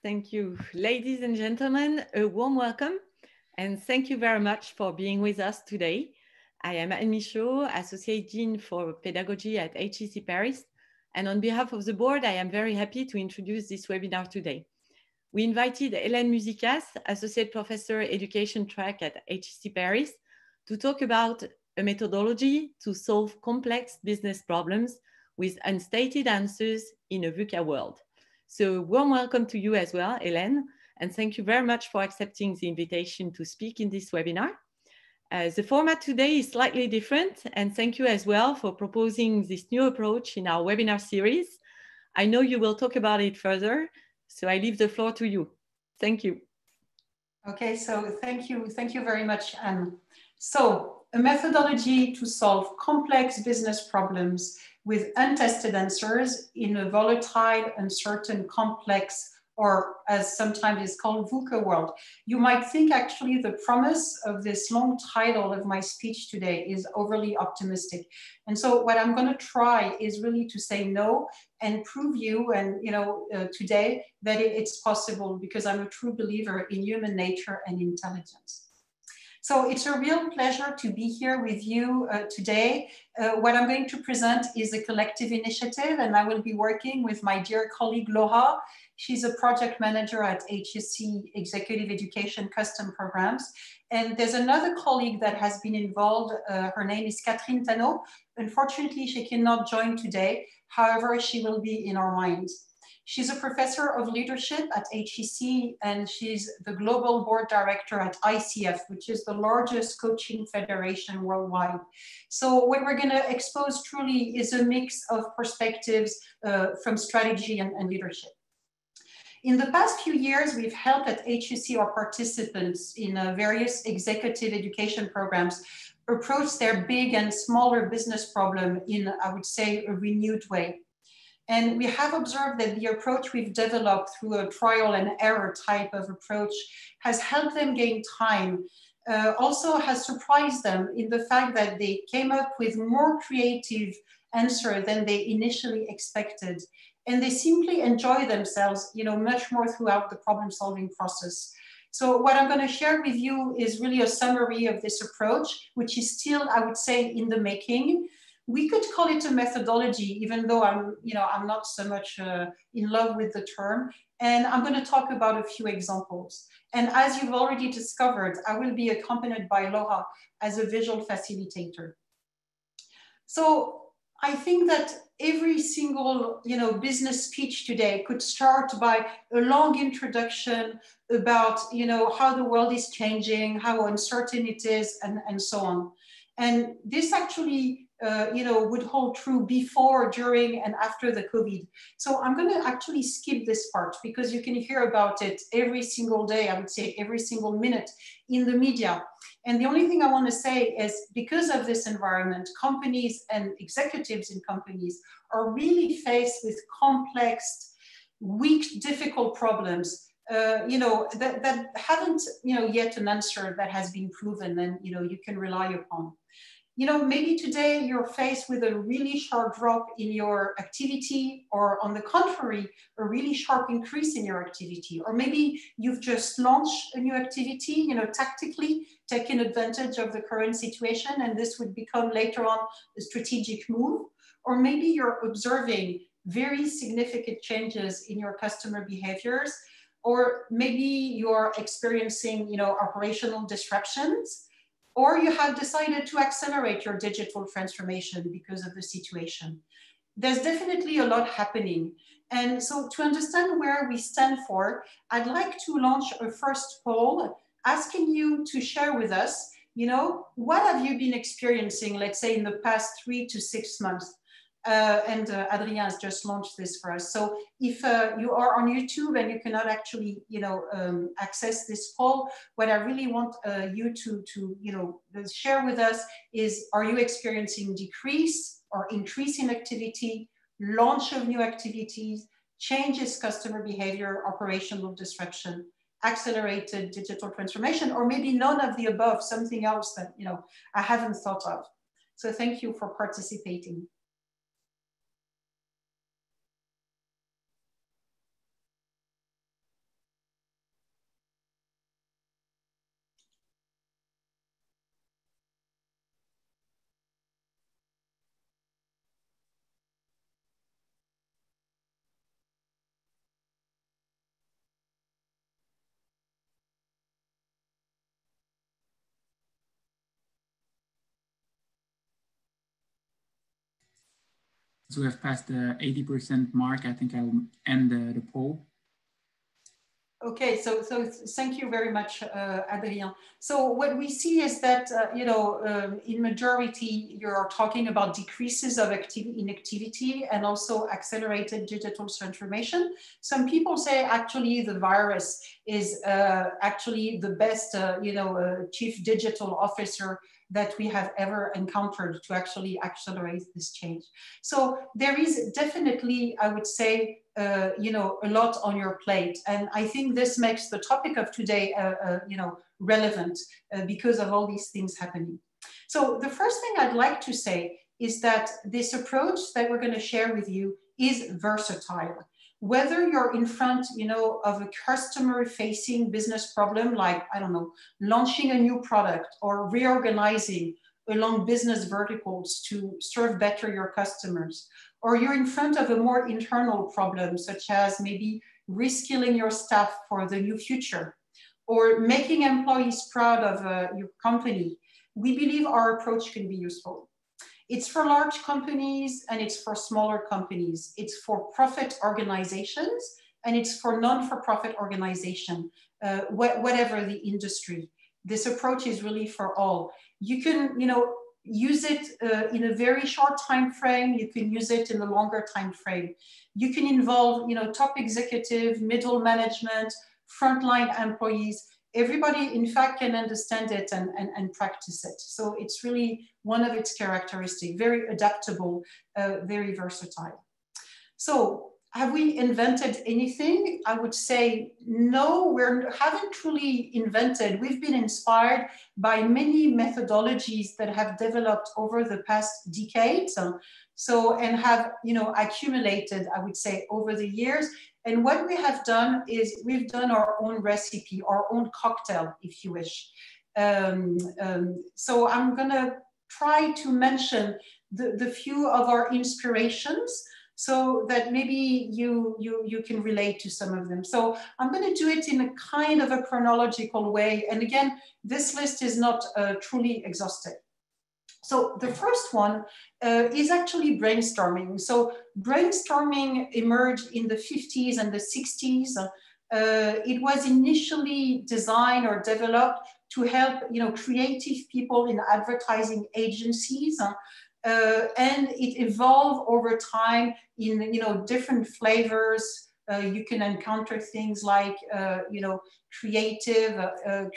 Thank you. Ladies and gentlemen, a warm welcome and thank you very much for being with us today. I am Anne Michaud, Associate Dean for Pedagogy at HEC Paris. And on behalf of the board, I am very happy to introduce this webinar today. We invited Hélène Musicas, Associate Professor Education Track at HEC Paris, to talk about a methodology to solve complex business problems with unstated answers in a VUCA world. So warm welcome to you as well, Hélène, and thank you very much for accepting the invitation to speak in this webinar. The format today is slightly different, and thank you as well for proposing this new approach in our webinar series. I know you will talk about it further, so I leave the floor to you. Thank you. Okay, so thank you very much, Anne. So, a methodology to solve complex business problems with untested answers in a volatile, uncertain, complex, or as sometimes is called VUCA world. You might think actually the promise of this long title of my speech today is overly optimistic. And so what I'm going to try is really to say no and prove you and today that it's possible, because I'm a true believer in human nature and intelligence. So it's a real pleasure to be here with you today. What I'm going to present is a collective initiative, and I will be working with my dear colleague Laura. She's a project manager at HEC Executive Education Custom Programs. And there's another colleague that has been involved. Her name is Catherine Tano. Unfortunately, she cannot join today. However, she will be in our minds. She's a professor of leadership at HEC, and she's the global board director at ICF, which is the largest coaching federation worldwide. So what we're going to expose truly is a mix of perspectives from strategy and leadership. In the past few years, we've helped at HEC our participants in various executive education programs approach their big and smaller business problem in, I would say, a renewed way. And we have observed that the approach we've developed through a trial and error type of approach has helped them gain time, also has surprised them in the fact that they came up with more creative answers than they initially expected. And they simply enjoy themselves, much more throughout the problem-solving process. So what I'm going to share with you is really a summary of this approach, which is still, I would say, in the making. We could call it a methodology, even though I'm not so much in love with the term. And I'm going to talk about a few examples. And as you've already discovered, I will be accompanied by Laura as a visual facilitator. So I think that every single business speech today could start by a long introduction about how the world is changing, how uncertain it is, and so on. And this actually would hold true before, during, and after the COVID. So I'm going to actually skip this part because you can hear about it every single day, I would say every single minute in the media. And the only thing I want to say is because of this environment, companies and executives in companies are really faced with complex, weak, difficult problems that haven't yet an answer that has been proven and you can rely upon. Maybe today you're faced with a really sharp drop in your activity, or on the contrary, a really sharp increase in your activity. Or maybe you've just launched a new activity, tactically taking advantage of the current situation, and this would become later on a strategic move. Or maybe you're observing very significant changes in your customer behaviors, or maybe you're experiencing, operational disruptions. Or you have decided to accelerate your digital transformation because of the situation. There's definitely a lot happening. And so to understand where we stand for, I'd like to launch a first poll asking you to share with us, what have you been experiencing, let's say in the past 3 to 6 months? Adrien has just launched this for us. So if you are on YouTube and you cannot actually, access this poll, what I really want you to share with us is, are you experiencing decrease or increase in activity, launch of new activities, changes customer behavior, operational disruption, accelerated digital transformation, or maybe none of the above, something else that, I haven't thought of. So thank you for participating. So we have passed the 80% mark. I think I'll end the poll. Okay, so thank you very much, Adrien. So what we see is that, in majority, you're talking about decreases of inactivity and also accelerated digital transformation. Some people say actually the virus is actually the best, chief digital officer that we have ever encountered to actually accelerate this change. So there is definitely, I would say, a lot on your plate. And I think this makes the topic of today, relevant because of all these things happening. So the first thing I'd like to say is that this approach that we're going to share with you is versatile. Whether you're in front, of a customer-facing business problem, like, I don't know, launching a new product or reorganizing along business verticals to serve better your customers, or you're in front of a more internal problem, such as maybe reskilling your staff for the new future, or making employees proud of your company, we believe our approach can be useful. It's for large companies and it's for smaller companies. It's for profit organizations and it's for non-for-profit organization, whatever the industry. This approach is really for all. You can, use it in a very short time frame. You can use it in a longer time frame. You can involve, top executive, middle management, frontline employees. Everybody, in fact, can understand it and practice it. So it's really one of its characteristics, very adaptable, very versatile. So have we invented anything? I would say no, we haven't truly invented. We've been inspired by many methodologies that have developed over the past decades. And have, accumulated, I would say, over the years. And what we have done is we've done our own recipe, our own cocktail, if you wish. So I'm gonna try to mention the few of our inspirations so that maybe you can relate to some of them. So I'm gonna do it in a kind of a chronological way. And again, this list is not truly exhaustive. So the first one is actually brainstorming. So brainstorming emerged in the 50s and the 60s. It was initially designed or developed to help, creative people in advertising agencies. And it evolved over time in, different flavors. You can encounter things like,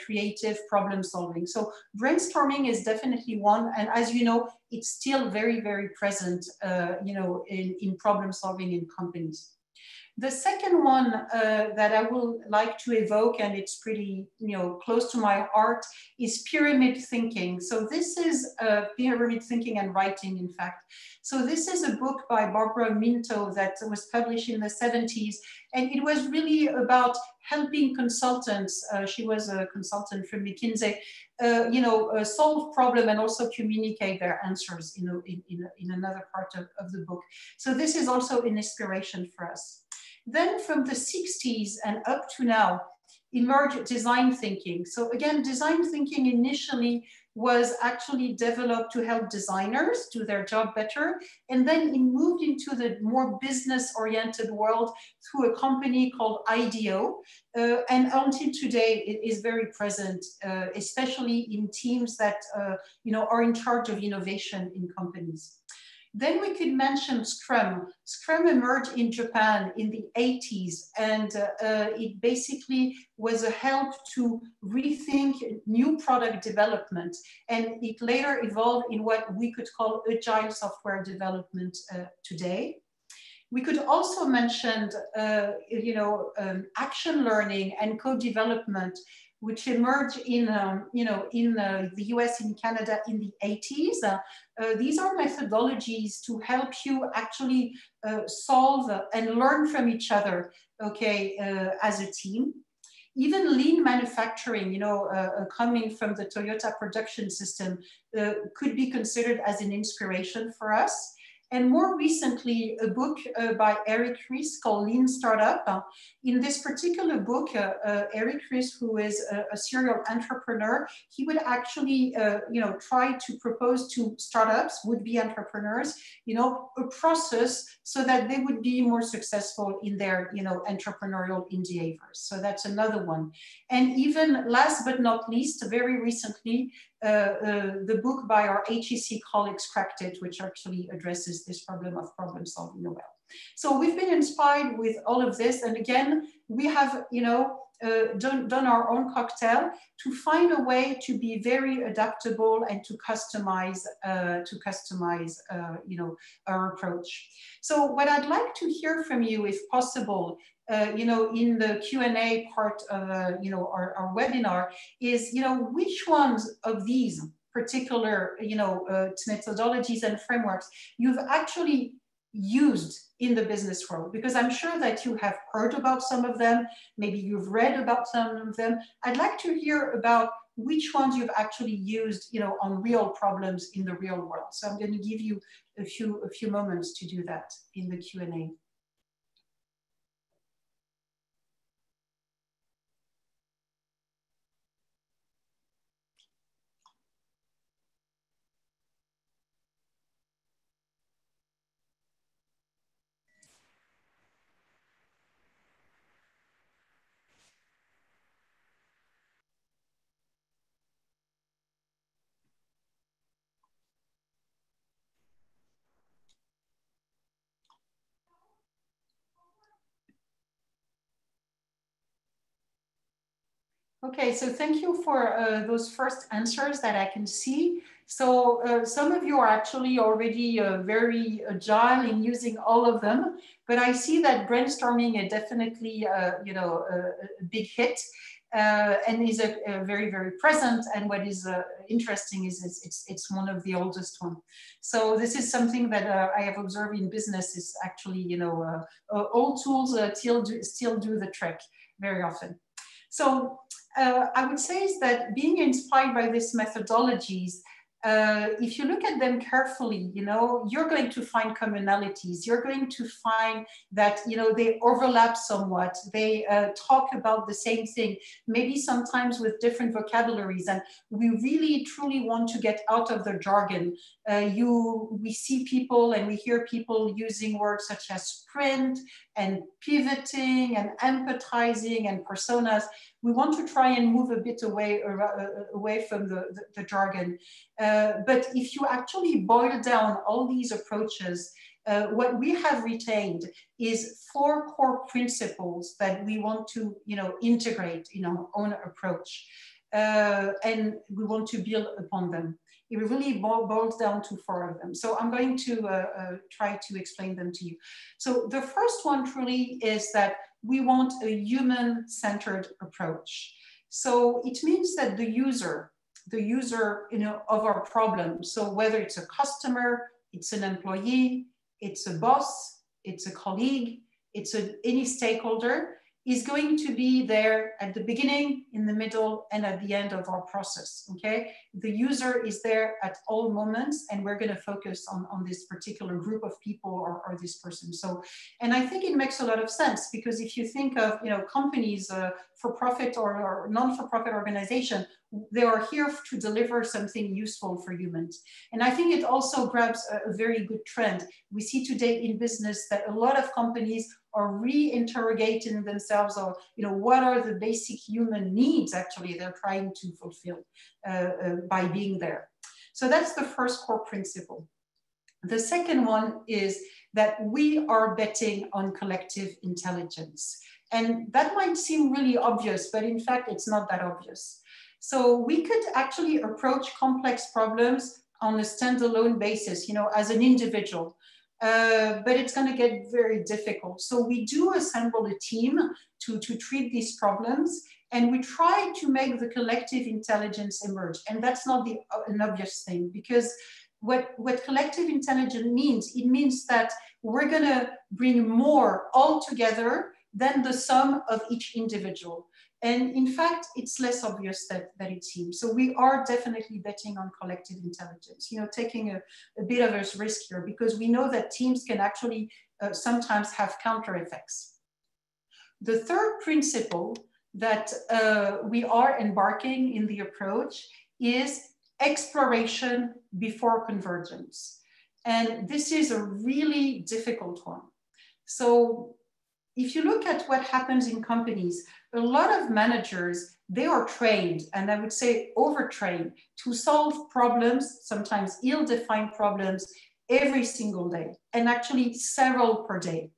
creative problem solving. So brainstorming is definitely one. And as you know, it's still very, very present, in problem solving in companies. The second one that I would like to evoke, and it's pretty, close to my heart, is pyramid thinking. So this is pyramid thinking and writing, in fact. So this is a book by Barbara Minto that was published in the 70s, and it was really about helping consultants. She was a consultant from McKinsey, solve problem and also communicate their answers, in another part of the book. So this is also an inspiration for us. Then from the 60s and up to now, emerged design thinking. So again, design thinking initially was actually developed to help designers do their job better. And then it moved into the more business-oriented world through a company called IDEO. And until today, it is very present, especially in teams that are in charge of innovation in companies. Then we could mention Scrum. Scrum emerged in Japan in the 80s, and it basically was a help to rethink new product development. And it later evolved in what we could call agile software development today. We could also mention, action learning and co-development, which emerged in the US and Canada in the 80s. These are methodologies to help you actually solve and learn from each other, as a team. Even lean manufacturing, coming from the Toyota production system, could be considered as an inspiration for us. and more recently, a book by Eric Ries called Lean Startup. In this particular book, Eric Ries, who is a serial entrepreneur, he would actually, try to propose to startups, would-be entrepreneurs, a process so that they would be more successful in their, entrepreneurial endeavors. So that's another one. And even last but not least, very recently, the book by our HEC colleagues, Cracked It, which actually addresses this problem of problem solving well. So we've been inspired with all of this. And again, we have, done our own cocktail to find a way to be very adaptable and to customize, our approach. So what I'd like to hear from you, if possible, in the Q&A part of, our webinar is, which ones of these particular, methodologies and frameworks you've actually used in the business world, because I'm sure that you have heard about some of them, maybe you've read about some of them. I'd like to hear about which ones you've actually used, on real problems in the real world. So I'm going to give you a few moments to do that in the Q&A. Okay, so thank you for those first answers that I can see. So some of you are actually already very agile in using all of them, but I see that brainstorming is definitely, a big hit and is very, very present. And what is interesting is it's one of the oldest ones. So this is something that I have observed in business is actually, old tools still do the trick very often. So I would say is that being inspired by these methodologies, if you look at them carefully, you're going to find commonalities. You're going to find that, they overlap somewhat. They talk about the same thing, maybe sometimes with different vocabularies. And we really, truly want to get out of the jargon. We see people and we hear people using words such as sprint and pivoting and empathizing and personas. We want to try and move a bit away from the jargon. But if you actually boil down all these approaches, what we have retained is 4 core principles that we want to integrate in our own approach. And we want to build upon them. It really boils down to 4 of them. So I'm going to try to explain them to you. So the first one truly is that we want a human-centered approach. So it means that the user, of our problem, so whether it's a customer, it's an employee, it's a boss, it's a colleague, it's any stakeholder, is going to be there at the beginning, in the middle, and at the end of our process, okay? The user is there at all moments, and we're gonna focus on this particular group of people or this person. So, and I think it makes a lot of sense, because if you think of, companies, for-profit or non-for-profit organization, they are here to deliver something useful for humans. And I think it also grabs a very good trend. We see today in business that a lot of companies are re-interrogating themselves, or what are the basic human needs actually they're trying to fulfill by being there. So that's the first core principle. The second one is that we are betting on collective intelligence. And that might seem really obvious, but in fact, it's not that obvious. So we could actually approach complex problems on a standalone basis, as an individual. But it's going to get very difficult. So we do assemble a team to treat these problems, and we try to make the collective intelligence emerge. And that's not an obvious thing, because what collective intelligence means, it means that we're going to bring more all together than the sum of each individual. And in fact, it's less obvious that it seems. So we are definitely betting on collective intelligence, you know, taking a bit of a risk here, because we know that teams can actually sometimes have counter effects. The third principle that we are embarking in the approach is exploration before convergence. And this is a really difficult one. So if you look at what happens in companies, a lot of managers, they are trained, and I would say overtrained, to solve problems, sometimes ill-defined problems, every single day, and actually several per day.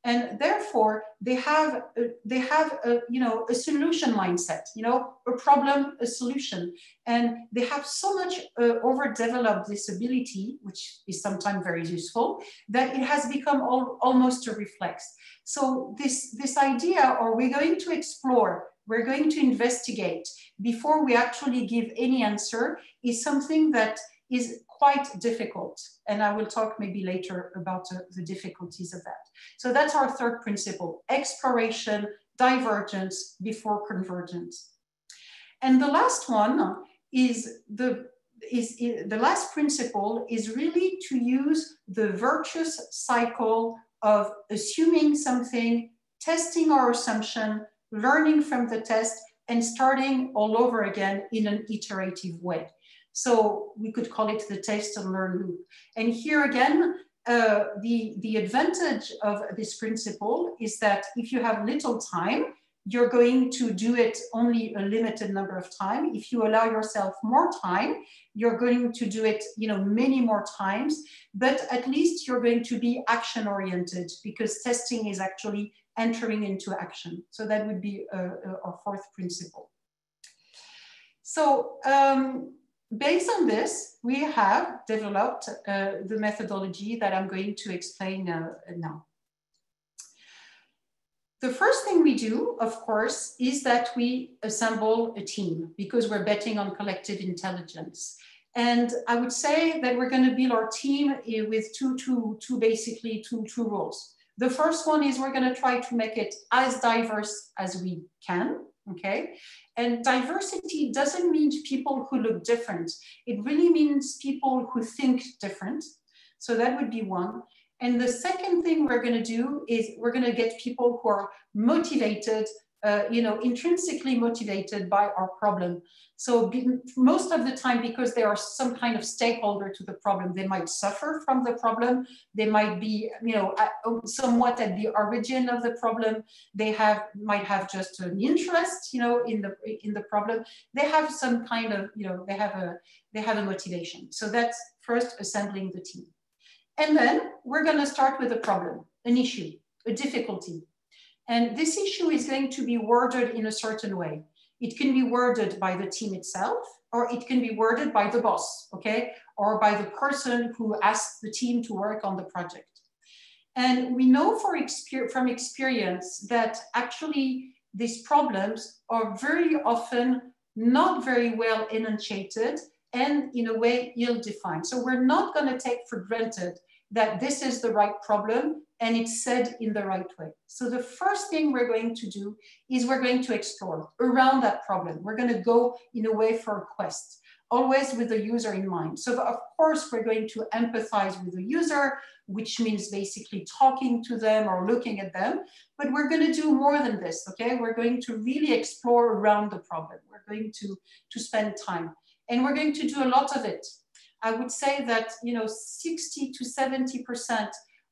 And therefore, they have a, you know, a solution mindset, you know, a problem, a solution. And they have so much overdeveloped this ability, which is sometimes very useful, that it has become almost a reflex. So this idea, or we're going to explore, we're going to investigate before we actually give any answer, is something that is quite difficult. And I will talk maybe later about the difficulties of that. So that's our third principle: exploration, divergence before convergence. And the last one is the last principle is really to use the virtuous cycle of assuming something, testing our assumption, learning from the test, and starting all over again in an iterative way. So we could call it the test and learn loop. And here again, the advantage of this principle is that if you have little time, you're going to do it only a limited number of times. If you allow yourself more time, you're going to do it, you know, many more times, but at least you're going to be action oriented, because testing is actually entering into action. So that would be our fourth principle. So based on this, we have developed the methodology that I'm going to explain now. The first thing we do, of course, is that we assemble a team, because we're betting on collective intelligence. And I would say that we're going to build our team with basically two rules. The first one is we're going to try to make it as diverse as we can. Okay, and diversity doesn't mean people who look different. It really means people who think different. So that would be one. And the second thing we're going to do is we're going to get people who are motivated, you know, intrinsically motivated by our problem. So most of the time, because they are some kind of stakeholder to the problem, they might suffer from the problem. They might be, you know, somewhat at the origin of the problem. They might have just an interest, you know, in the problem. They have some kind of, you know, they have a motivation. So that's first assembling the team. And then we're going to start with a problem, an issue, a difficulty. And this issue is going to be worded in a certain way. It can be worded by the team itself, or it can be worded by the boss, okay? Or by the person who asked the team to work on the project. And we know from experience that actually these problems are very often not very well enunciated and in a way ill-defined. So we're not going to take for granted that this is the right problem and it's said in the right way. So the first thing we're going to do is we're going to explore around that problem. We're going to go in a way for a quest, always with the user in mind. So of course, we're going to empathize with the user, which means basically talking to them or looking at them, but we're going to do more than this, okay? We're going to really explore around the problem. We're going to spend time, and we're going to do a lot of it. I would say that, you know, 60 to 70%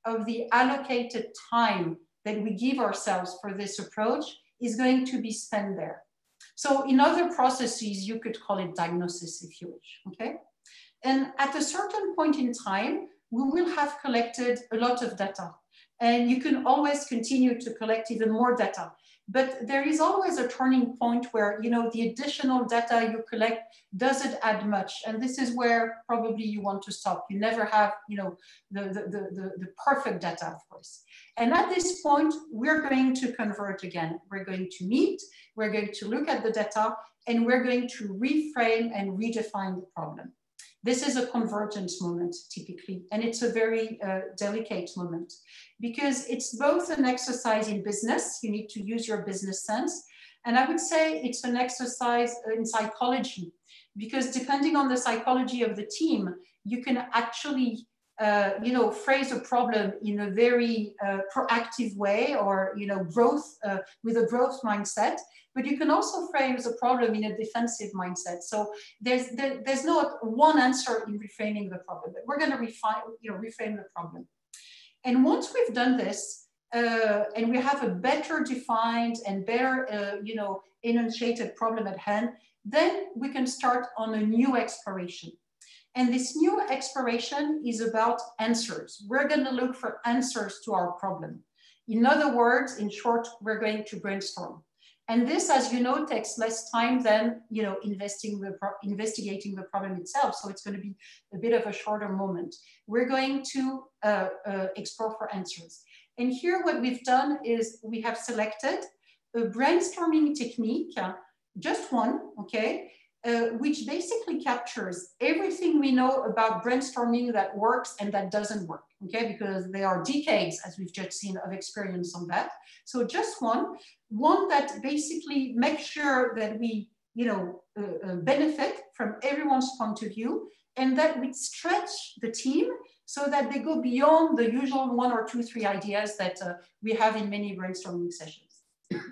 of the allocated time that we give ourselves for this approach is going to be spent there. So in other processes, you could call it diagnosis if you wish, okay? And at a certain point in time, we will have collected a lot of data, and you can always continue to collect even more data. But there is always a turning point where, you know, the additional data you collect doesn't add much. And this is where probably you want to stop. You never have, you know, the perfect data, of course. And at this point, we're going to convert again. We're going to meet, we're going to look at the data, and we're going to reframe and redefine the problem. This is a convergence moment, typically, and it's a very delicate moment, because it's both an exercise in business. You need to use your business sense, And I would say it's an exercise in psychology, because depending on the psychology of the team, you can actually phrase a problem in a very proactive way, or growth with a growth mindset. But you can also phrase a problem in a defensive mindset. So there's not one answer in reframing the problem, but we're going to reframe the problem. And once we've done this, and we have a better defined and better enunciated problem at hand, then we can start on a new exploration. And this new exploration is about answers. We're going to look for answers to our problem. In other words, in short, we're going to brainstorm. And this, as you know, takes less time than investigating the problem itself. So it's going to be a bit of a shorter moment. We're going to explore for answers. And here what we've done is we have selected a brainstorming technique, just one, okay, which basically captures everything we know about brainstorming that works and that doesn't work, okay, because there are decades, as we've just seen, of experience on that. So just one that basically makes sure that we, benefit from everyone's point of view, and that we stretch the team so that they go beyond the usual 1 or 2, 3 ideas that we have in many brainstorming sessions.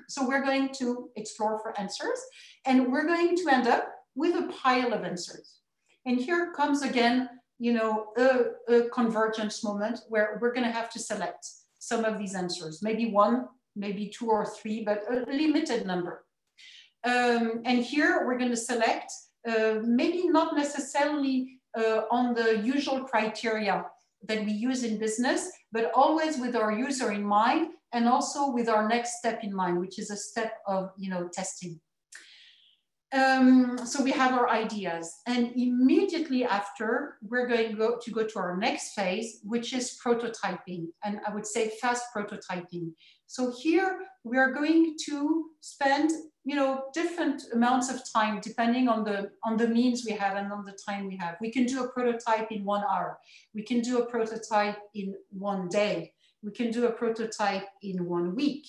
So we're going to explore for answers, and we're going to end up with a pile of answers. And here comes again, a convergence moment where we're going to have to select some of these answers, maybe 1, maybe 2 or 3, but a limited number. And here we're going to select maybe not necessarily on the usual criteria that we use in business, but always with our user in mind, and also with our next step in mind, which is a step of testing. So we have our ideas, and immediately after, we're going to go to our next phase, which is prototyping, and I would say fast prototyping. So here we are going to spend different amounts of time depending on the means we have and on the time we have. We can do a prototype in 1 hour. We can do a prototype in 1 day. We can do a prototype in 1 week.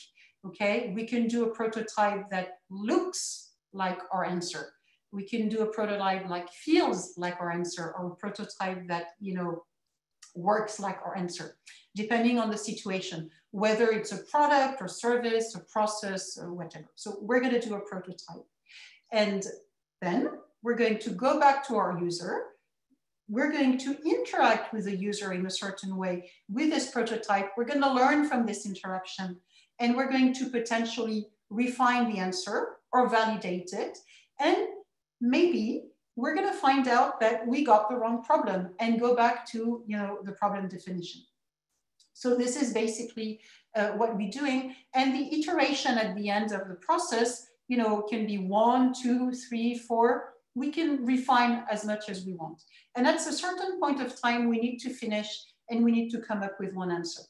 Okay, we can do a prototype that looks like our answer. We can do a prototype like feels like our answer, or a prototype that works like our answer, depending on the situation, whether it's a product or service or process or whatever. So we're going to do a prototype, and then we're going to go back to our user. We're going to interact with the user in a certain way with this prototype. We're going to learn from this interaction, and we're going to potentially refine the answer or validate it. And maybe we're going to find out that we got the wrong problem and go back to the problem definition. So this is basically what we're doing. And the iteration at the end of the process, can be 1, 2, 3, 4. We can refine as much as we want. And at a certain point of time, we need to finish and we need to come up with one answer.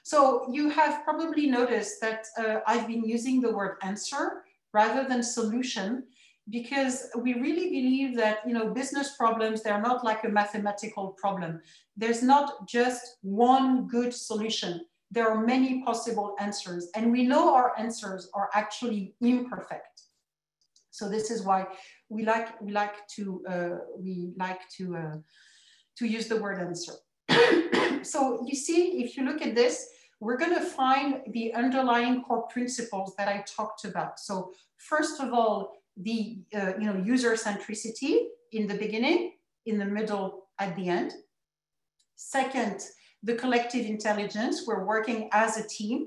So you have probably noticed that I've been using the word answer rather than solution, because we really believe that business problems, they're not like a mathematical problem. There's not just one good solution. There are many possible answers, and we know our answers are actually imperfect. So this is why we like to use the word answer. So you see, if you look at this, we're going to find the underlying core principles that I talked about. So first of all, the user centricity in the beginning, in the middle, at the end. Second, the collective intelligence. We're working as a team,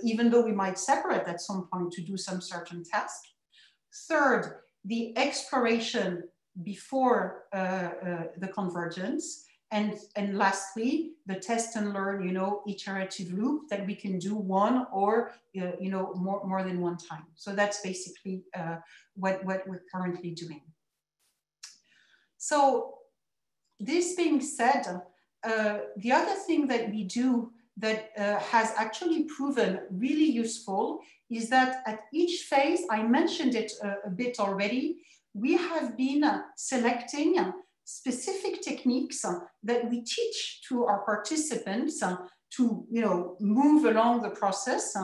even though we might separate at some point to do some certain task. Third, the exploration before the convergence. And lastly, the test and learn, iterative loop that we can do one or, more than one time. So that's basically what we're currently doing. So this being said, the other thing that we do that has actually proven really useful is that at each phase, I mentioned it a bit already, we have been selecting specific techniques that we teach to our participants to move along the process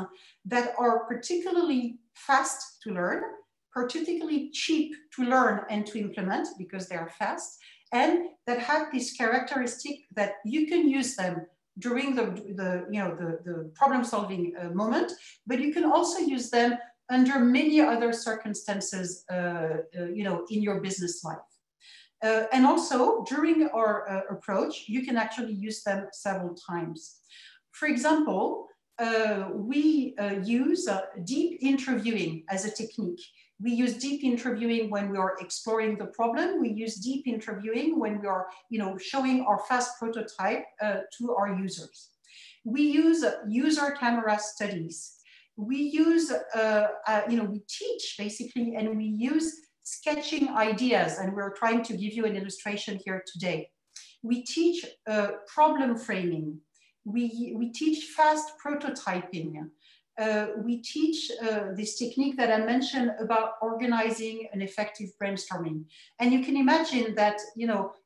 that are particularly fast to learn, particularly cheap to learn and to implement because they are fast, and that have this characteristic that you can use them during the problem-solving moment, but you can also use them under many other circumstances, in your business life. And also, during our approach, you can actually use them several times. For example, we use deep interviewing as a technique. We use deep interviewing when we are exploring the problem. We use deep interviewing when we are, showing our fast prototype to our users. We use user camera studies. We use, we teach basically, and we use sketching ideas, and we're trying to give you an illustration here today. We teach problem framing. We teach fast prototyping. We teach this technique that I mentioned about organizing an effective brainstorming. And you can imagine that,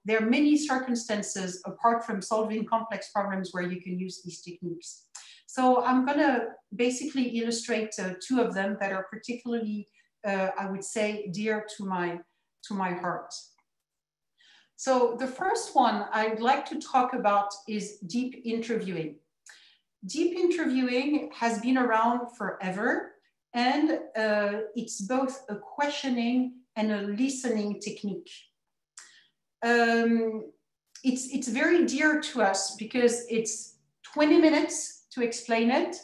there are many circumstances apart from solving complex problems where you can use these techniques. So I'm gonna basically illustrate two of them that are particularly, I would say, dear to my heart. So the first one I'd like to talk about is deep interviewing. Deep interviewing has been around forever, and it's both a questioning and a listening technique. It's very dear to us because it's 20 minutes to explain it,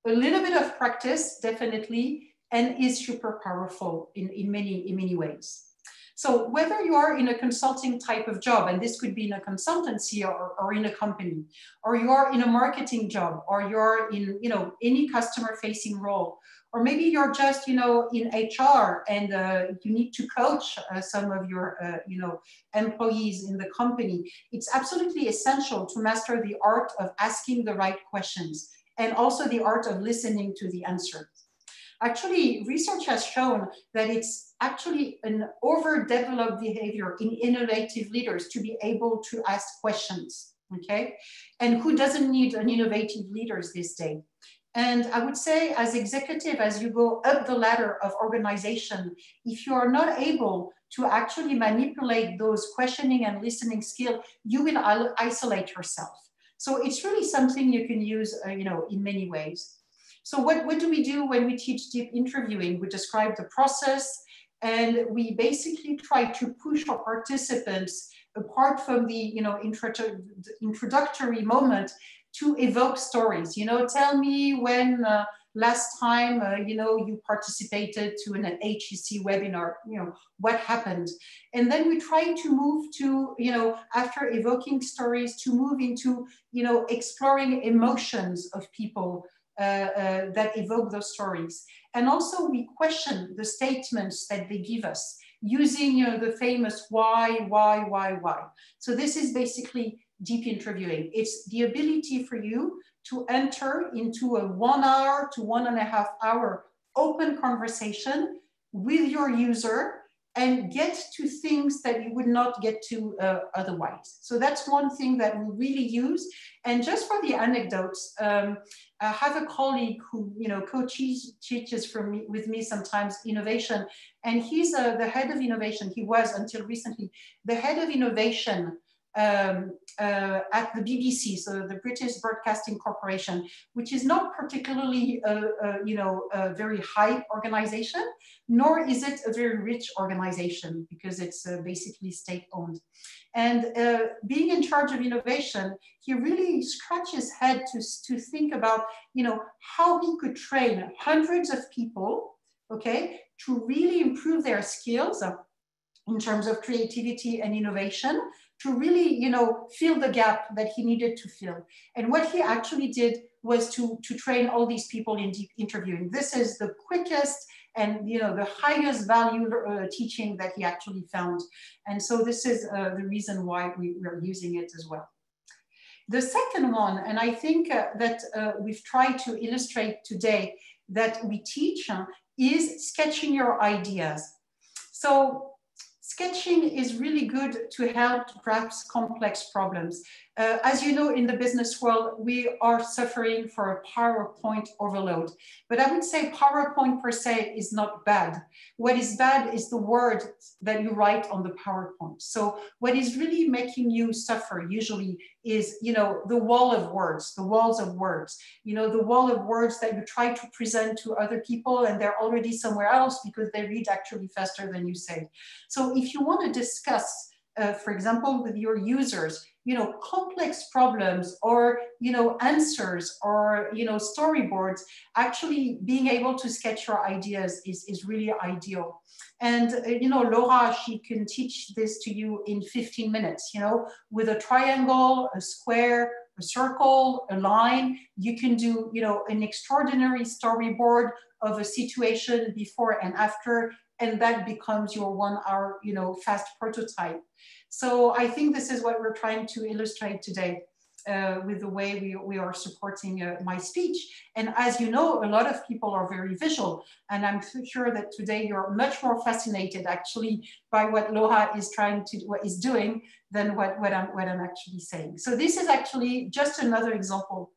a little bit of practice, definitely, and is super powerful in many ways. So whether you are in a consulting type of job, and this could be in a consultancy or in a company, or you are in a marketing job, or you're in any customer facing role, or maybe you're just in HR and you need to coach some of your employees in the company, it's absolutely essential to master the art of asking the right questions and also the art of listening to the answers. Actually, research has shown that it's actually an overdeveloped behavior in innovative leaders to be able to ask questions, okay? And who doesn't need an innovative leaders this day? And I would say as executive, as you go up the ladder of organization, if you are not able to actually manipulate those questioning and listening skills, you will isolate yourself. So it's really something you can use, in many ways. So what do we do when we teach deep interviewing? We describe the process, and we basically try to push our participants, apart from the introductory moment, to evoke stories. Tell me when last time you participated to an HEC webinar. What happened, and then we try to move to after evoking stories to move into exploring emotions of people that evoke those stories. And also we question the statements that they give us using the famous why. So this is basically deep interviewing. It's the ability for you to enter into a 1 hour to 1.5 hour open conversation with your user and get to things that you would not get to otherwise. So that's one thing that we really use. And just for the anecdotes, I have a colleague who co-teaches with me sometimes innovation, and he's the head of innovation. He was until recently the head of innovation at the BBC, so the British Broadcasting Corporation, which is not particularly a very high organization, nor is it a very rich organization because it's basically state-owned. And being in charge of innovation, he really scratched his head to think about how he could train hundreds of people, okay, to really improve their skills in terms of creativity and innovation, to really, fill the gap that he needed to fill. And what he actually did was to train all these people in deep interviewing. This is the quickest and the highest value teaching that he actually found. And so this is the reason why we are using it as well. The second one, and I think that we've tried to illustrate today that we teach, is sketching your ideas. So sketching is really good to help grasp complex problems. As you know, in the business world, we are suffering for a PowerPoint overload. But I would say PowerPoint per se is not bad. What is bad is the words that you write on the PowerPoint. So what is really making you suffer usually is, you know, the wall of words, the walls of words, you know, the wall of words that you try to present to other people and they're already somewhere else because they read actually faster than you say. So if you want to discuss, for example, with your users, you know, complex problems or, you know, answers or, you know, storyboards, actually being able to sketch your ideas is really ideal. And, you know, Laura, she can teach this to you in 15 minutes, you know, with a triangle, a square, a circle, a line, you can do, you know, an extraordinary storyboard of a situation before and after, and that becomes your 1 hour, you know, fast prototype. So I think this is what we're trying to illustrate today with the way we are supporting my speech. And as you know, a lot of people are very visual, and I'm sure that today you're much more fascinated actually by what Laura is doing than what I'm actually saying. So this is actually just another example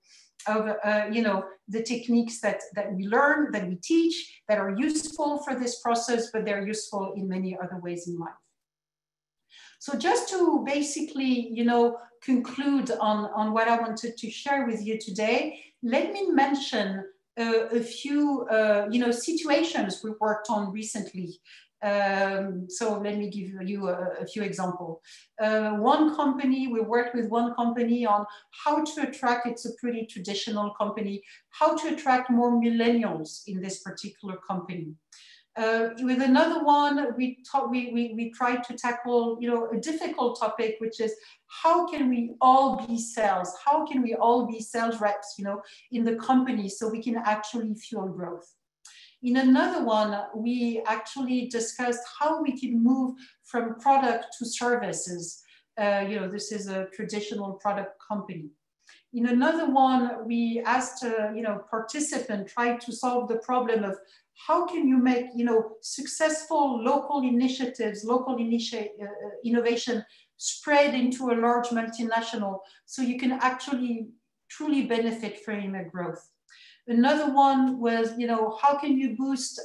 of you know, the techniques that we learn, that we teach, that are useful for this process, but they're useful in many other ways in life. So just to basically, you know, conclude on what I wanted to share with you today, let me mention a few, you know, situations we worked on recently. So let me give you a few examples. One company, we worked with one company on how to attract, it's a pretty traditional company, how to attract more millennials in this particular company. With another one, we tried to tackle, you know, a difficult topic, which is how can we all be sales? How can we all be sales reps, you know, in the company so we can actually fuel growth? In another one, we actually discussed how we can move from product to services. You know, this is a traditional product company. In another one, we asked, you know, participants try to solve the problem of how can you make, you know, successful local initiatives, innovation spread into a large multinational so you can actually truly benefit from growth. Another one was, you know, how can you boost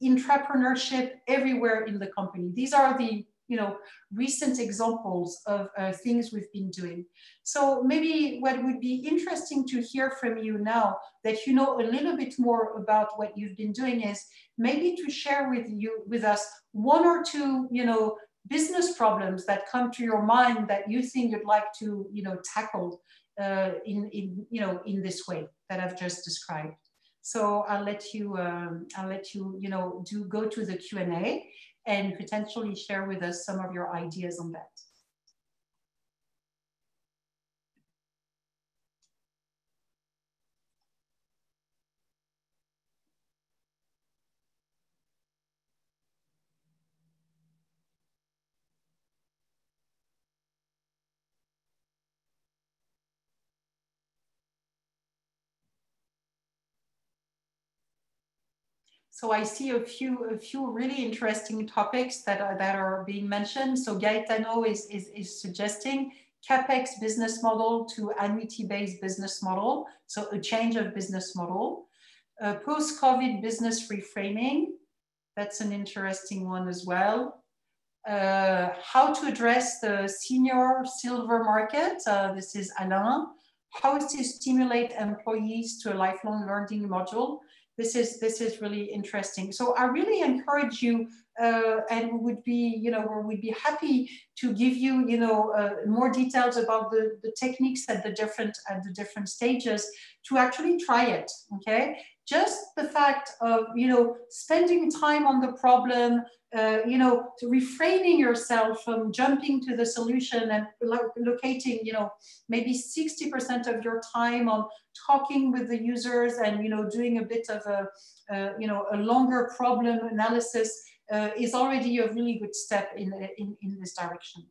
entrepreneurship everywhere in the company? These are the, you know, recent examples of things we've been doing. So maybe what would be interesting to hear from you now that you know a little bit more about what you've been doing is maybe to share with us one or two, you know, business problems that come to your mind that you think you'd like to, you know, tackle in this way that I've just described. So I'll let you, you know, go to the Q&A and potentially share with us some of your ideas on that. So I see a few really interesting topics that are being mentioned. So Gaetano is suggesting CapEx business model to annuity-based business model. So a change of business model. Post-COVID business reframing. That's an interesting one as well. How to address the senior silver market. This is Alain. How to stimulate employees to a lifelong learning module. This is really interesting. So I really encourage you, and would be, you know, we'd be happy to give you, you know, more details about the techniques at the different stages to actually try it. Okay, just the fact of, you know, spending time on the problem, you know, to refraining yourself from jumping to the solution and locating, you know, maybe 60% of your time on talking with the users and, you know, doing a bit of you know, a longer problem analysis is already a really good step in this direction.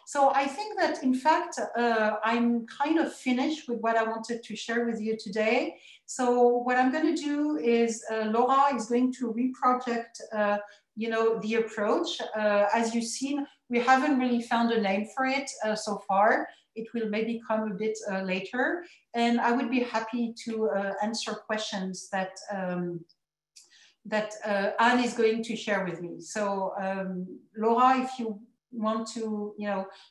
So I think that, in fact, I'm kind of finished with what I wanted to share with you today. So what I'm going to do is Laura is going to reproject you know, the approach. As you've seen, we haven't really found a name for it so far. it will maybe come a bit later. And I would be happy to answer questions that Anne is going to share with me. So Laura, if you want to,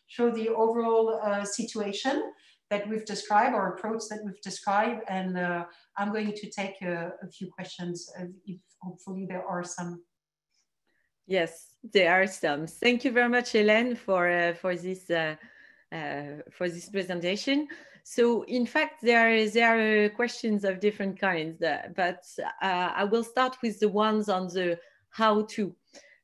show the overall situation that we've described, or approach that we've described, and I'm going to take a few questions if hopefully there are some. Yes, there are some. Thank you very much, Hélène, for this presentation. So, in fact, there are questions of different kinds, but I will start with the ones on the how to.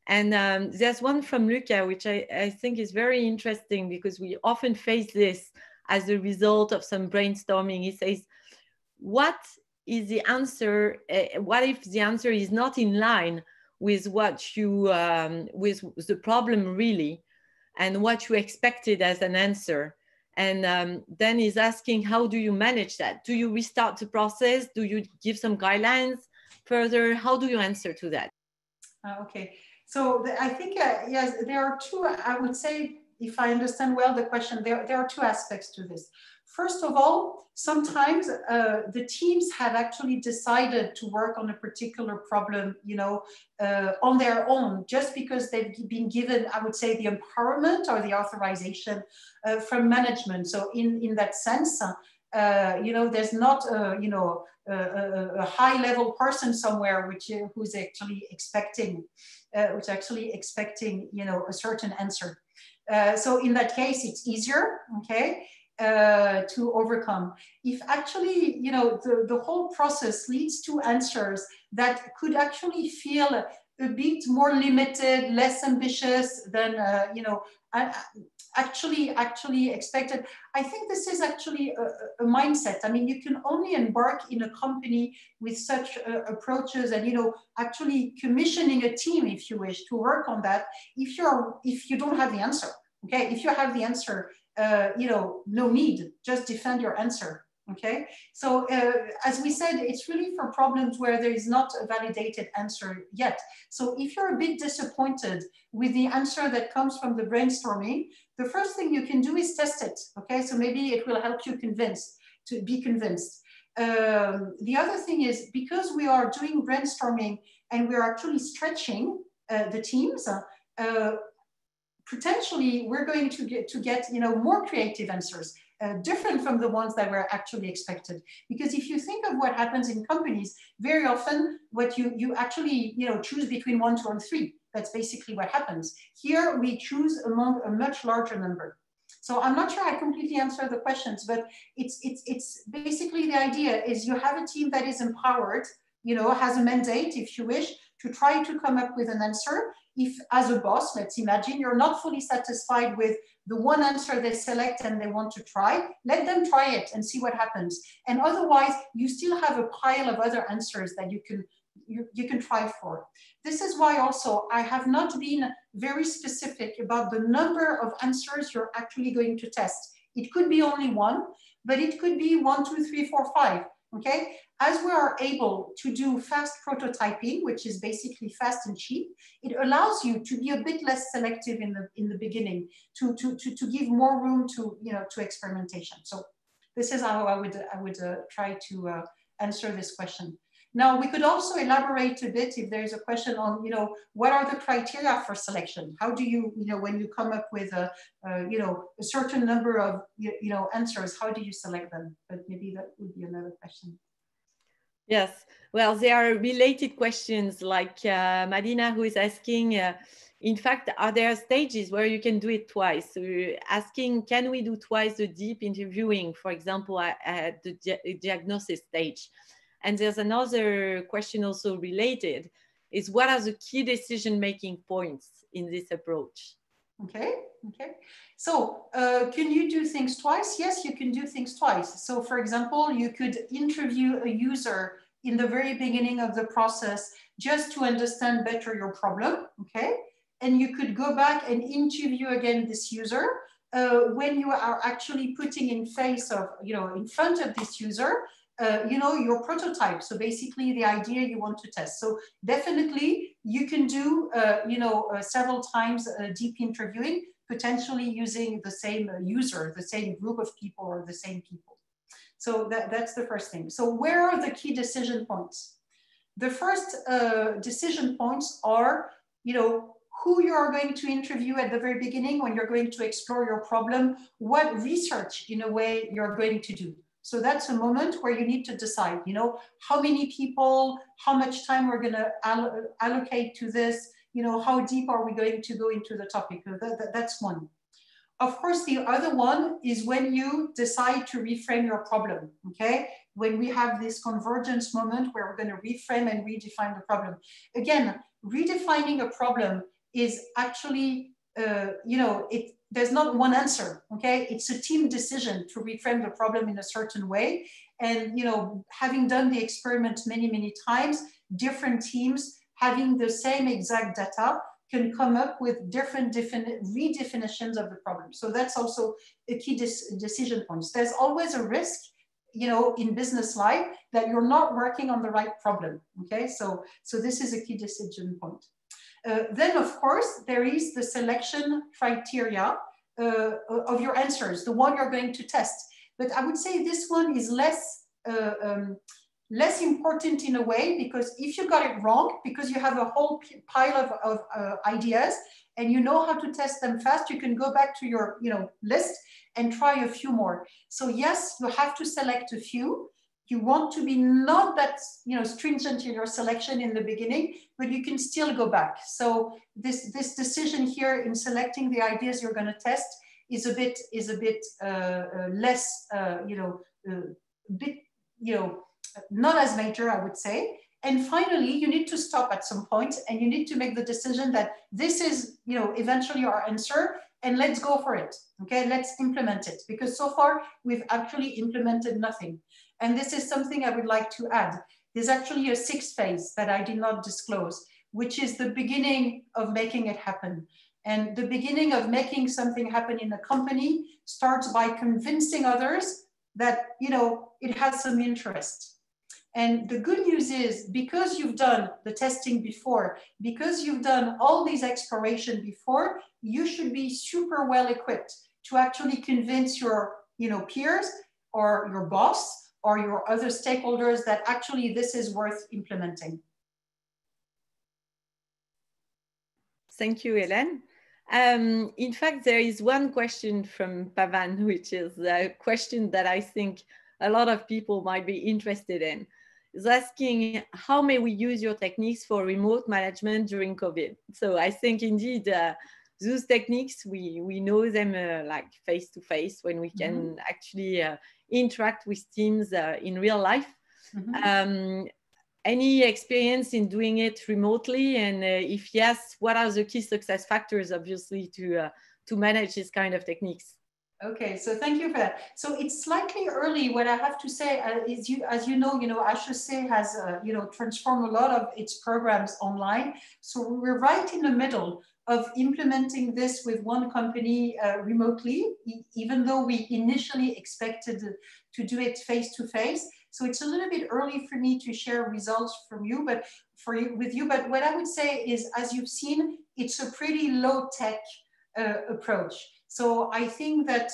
And there's one from Luca, which I think is very interesting, because we often face this as a result of some brainstorming. He says, what is the answer? What if the answer is not in line with what you, with the problem really, and what you expected as an answer? And then he's asking, how do you manage that? Do you restart the process? Do you give some guidelines further? How do you answer to that? Okay, so I think, yes, there are two, I would say, if I understand well the question, there are two aspects to this. First of all, sometimes the teams have actually decided to work on a particular problem, on their own, just because they've been given, I would say, the empowerment or the authorization from management. So in that sense, there's not, a high-level person somewhere who's actually expecting, a certain answer. So in that case, it's easier, okay, to overcome. If actually, the whole process leads to answers that could actually feel a bit more limited, less ambitious than, actually expected. I think this is actually a mindset. I mean, you can only embark in a company with such approaches, and actually commissioning a team, if you wish, to work on that, if you don't have the answer. Okay, if you have the answer, no need, just defend your answer. Okay, so as we said, it's really for problems where there is not a validated answer yet. So if you're a bit disappointed with the answer that comes from the brainstorming, the first thing you can do is test it. Okay, so maybe it will help you be convinced. The other thing is, because we are doing brainstorming and we're actually stretching the teams, potentially we're going to get more creative answers, different from the ones that were actually expected. Because if you think of what happens in companies, very often what you actually choose between 1, 2, and 3. That's basically what happens. Here we choose among a much larger number. So I'm not sure I completely answered the questions, but it's basically the idea is you have a team that is empowered, has a mandate, if you wish, to try to come up with an answer. If as a boss, let's imagine you're not fully satisfied with the one answer they select and they want to try, let them try it and see what happens. And otherwise, you still have a pile of other answers that you can try for. This is why also I have not been very specific about the number of answers you're actually going to test. It could be only one, but it could be 1, 2, 3, 4, 5. Okay, as we are able to do fast prototyping, which is basically fast and cheap, it allows you to be a bit less selective in the beginning, to give more room to to experimentation. So this is how I would try to answer this question. Now we could also elaborate a bit if there is a question on what are the criteria for selection? How do you when you come up with a certain number of answers, how do you select them? But maybe that would be another question. Yes, well, there are related questions like Madina, who is asking, in fact, are there stages where you can do it twice? So you're asking, can we do twice the deep interviewing, for example, at the diagnosis stage? And there's another question also related, is what are the key decision-making points in this approach? Okay. So can you do things twice? Yes, you can do things twice. So for example, you could interview a user in the very beginning of the process just to understand better your problem, okay? And you could go back and interview again this user when you are actually putting in face of, in front of this user, your prototype. So basically the idea you want to test. So definitely you can do, several times deep interviewing. potentially using the same user, the same group of people or the same people. So that's the first thing. So where are the key decision points? The first decision points are, who you are going to interview at the very beginning when you're going to explore your problem, what research in a way you're going to do. So that's a moment where you need to decide, how many people, how much time we're going to allocate to this, how deep are we going to go into the topic. That's one. Of course, the other one is when you decide to reframe your problem, okay? When we have this convergence moment where we're going to reframe and redefine the problem. Again, redefining a problem is actually, there's not one answer, okay? It's a team decision to reframe the problem in a certain way. And, having done the experiment many, many times, different teams having the same exact data can come up with different redefinitions of the problem. So that's also a key decision point. There's always a risk, in business life that you're not working on the right problem, okay? So this is a key decision point. Then, of course, there is the selection criteria of your answers, the one you're going to test. But I would say this one is less important in a way, because if you got it wrong, because you have a whole pile of ideas and you know how to test them fast, you can go back to your list and try a few more. So yes, you have to select a few. You want to be not that stringent in your selection in the beginning, but you can still go back. So this decision here in selecting the ideas you're going to test is a bit less not as major, I would say. And finally, you need to stop at some point and you need to make the decision that this is eventually our answer, and let's go for it. Okay, let's implement it, because so far we've actually implemented nothing. And this is something I would like to add. There's actually a sixth phase that I did not disclose, which is the beginning of making it happen. And the beginning of making something happen in a company starts by convincing others that it has some interest. And the good news is, because you've done the testing before, because you've done all these exploration before, you should be super well equipped to actually convince your peers or your boss or your other stakeholders that actually this is worth implementing. Thank you, Hélène. In fact, there is one question from Pavan, which is a question that I think a lot of people might be interested in. Is asking, how may we use your techniques for remote management during COVID? So I think indeed those techniques, we know them like face-to-face, when we can actually interact with teams in real life. Any experience in doing it remotely? And if yes, what are the key success factors, obviously, to manage this kind of techniques? Okay, so thank you for that. So it's slightly early. What I have to say is, as you know, HEC has transformed a lot of its programs online. So we're right in the middle of implementing this with one company remotely, even though we initially expected to do it face to face. So it's a little bit early for me to share results with you. But what I would say is, as you've seen, it's a pretty low tech approach. So I think that,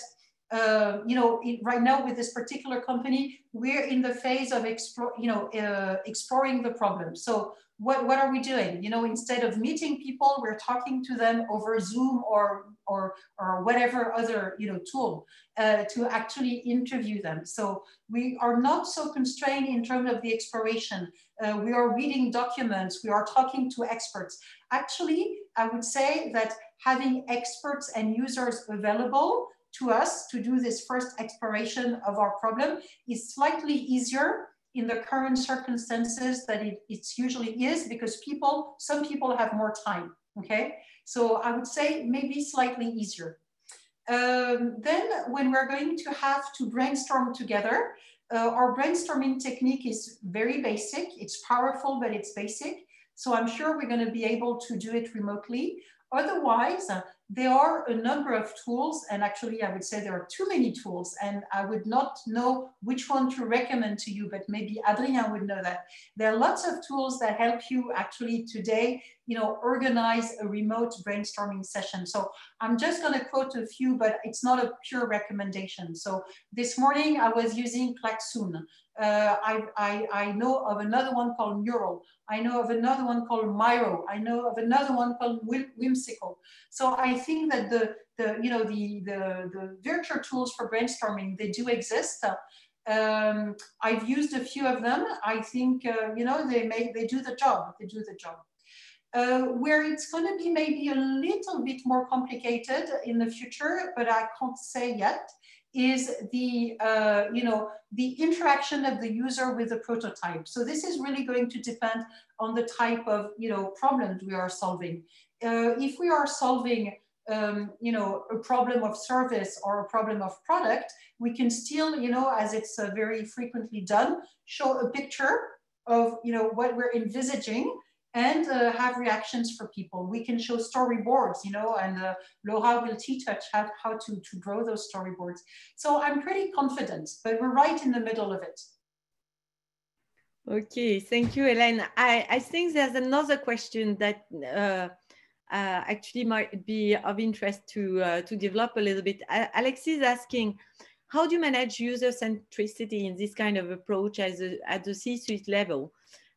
right now with this particular company, we're in the phase of exploring the problem. So what are we doing? Instead of meeting people, we're talking to them over Zoom or whatever other tool to actually interview them. So we are not so constrained in terms of the exploration. We are reading documents, we are talking to experts. Actually, I would say that having experts and users available to us to do this first exploration of our problem is slightly easier in the current circumstances than it usually is, because some people have more time, okay? So I would say maybe slightly easier. Then when we're going to have to brainstorm together, our brainstorming technique is very basic. It's powerful, but it's basic. So I'm sure we're going to be able to do it remotely. Otherwise, there are a number of tools, and actually I would say there are too many tools, and I would not know which one to recommend to you, but maybe Adrien would know that. There are lots of tools that help you actually today, organize a remote brainstorming session. So I'm just going to quote a few, but it's not a pure recommendation. So this morning I was using Klaxoon. I know of another one called Mural. I know of another one called Miro. I know of another one called Whimsical. So I think that the virtual tools for brainstorming, they do exist. I've used a few of them. I think they do the job. They do the job. Where it's going to be maybe a little bit more complicated in the future, but I can't say yet, is the interaction of the user with the prototype. So this is really going to depend on the type of problems we are solving. If we are solving a problem of service or a problem of product, we can still, as it's very frequently done, show a picture of what we're envisaging and have reactions for people. We can show storyboards, and Laura will teach us how to draw those storyboards. So I'm pretty confident, but we're right in the middle of it. Okay, thank you, Hélène. I think there's another question that actually might be of interest to develop a little bit. Alex is asking, how do you manage user centricity in this kind of approach at the C-suite level?